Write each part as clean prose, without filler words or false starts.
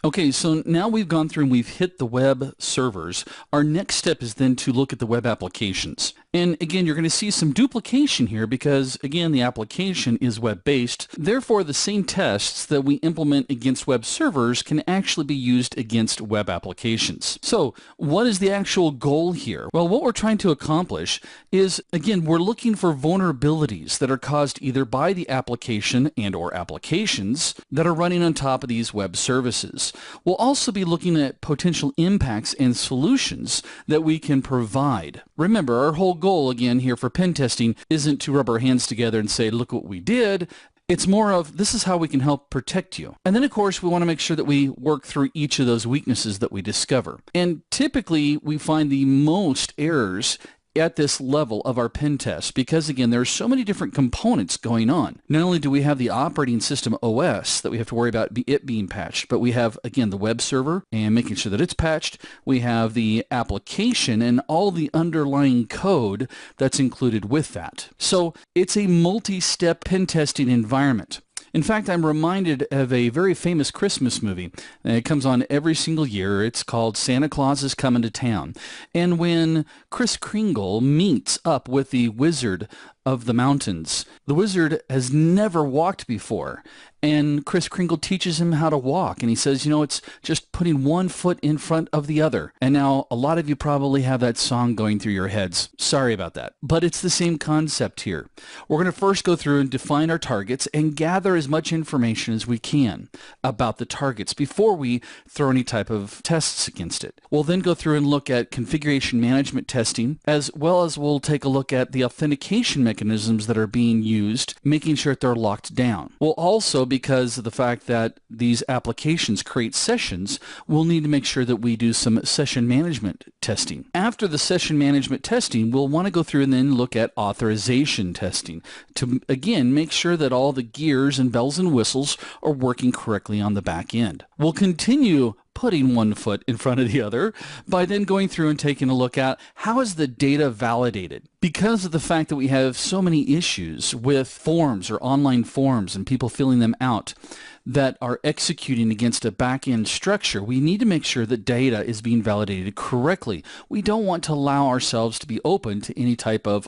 Okay, so now we've gone through and we've hit the web servers. Our next step is then to look at the web applications. And again, you're going to see some duplication here because, again, the application is web-based. Therefore, the same tests that we implement against web servers can actually be used against web applications. So what is the actual goal here? Well, what we're trying to accomplish is, again, we're looking for vulnerabilities that are caused either by the application and or applications that are running on top of these web services. We'll also be looking at potential impacts and solutions that we can provide. Remember, our whole goal again here for pen testing isn't to rub our hands together and say, look what we did. It's more of, this is how we can help protect you. And then, of course, we want to make sure that we work through each of those weaknesses that we discover. And typically, we find the most errors at this level of our pen test because, again, there are so many different components going on. Not only do we have the operating system OS that we have to worry about it being patched, but we have, again, the web server and making sure that it's patched. We have the application and all the underlying code that's included with that. So it's a multi-step pen testing environment. In fact, I'm reminded of a very famous Christmas movie. It comes on every single year. It's called Santa Claus is Coming to Town. And when Kris Kringle meets up with the Wizard of the Mountains, the wizard has never walked before. And Kris Kringle teaches him how to walk. And he says, you know, it's just putting one foot in front of the other. And now a lot of you probably have that song going through your heads. Sorry about that. But it's the same concept here. We're going to first go through and define our targets and gather as much information as we can about the targets before we throw any type of tests against it. We'll then go through and look at configuration management testing, as well as we'll take a look at the authentication mechanisms that are being used, making sure that they're locked down. We'll also, because of the fact that these applications create sessions, we'll need to make sure that we do some session management testing. After the session management testing, we'll want to go through and then look at authorization testing to, again, make sure that all the gears and bells and whistles are working correctly on the back end. We'll continue putting one foot in front of the other by then going through and taking a look at how is the data validated. Because of the fact that we have so many issues with forms or online forms and people filling them out that are executing against a back-end structure, we need to make sure that data is being validated correctly. We don't want to allow ourselves to be open to any type of,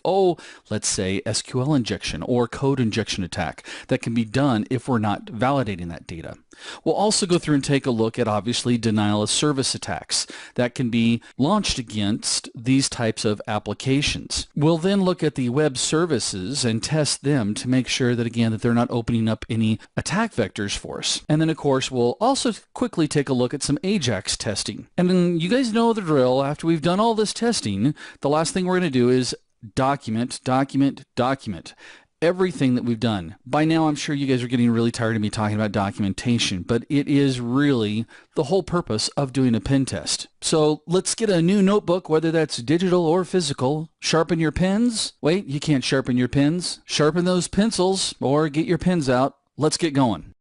let's say SQL injection or code injection attack that can be done if we're not validating that data. We'll also go through and take a look at, obviously, denial of service attacks that can be launched against these types of applications. We'll then look at the web services and test them to make sure that, again, that they're not opening up any attack vectors for us. And then, of course, we'll also quickly take a look at some AJAX testing. And then you guys know the drill. After we've done all this testing, the last thing we're going to do is document, document, document everything that we've done. By now, I'm sure you guys are getting really tired of me talking about documentation, but it is really the whole purpose of doing a pen test. So let's get a new notebook, whether that's digital or physical. Sharpen your pens. Wait, you can't sharpen your pens. Sharpen those pencils or get your pens out. Let's get going.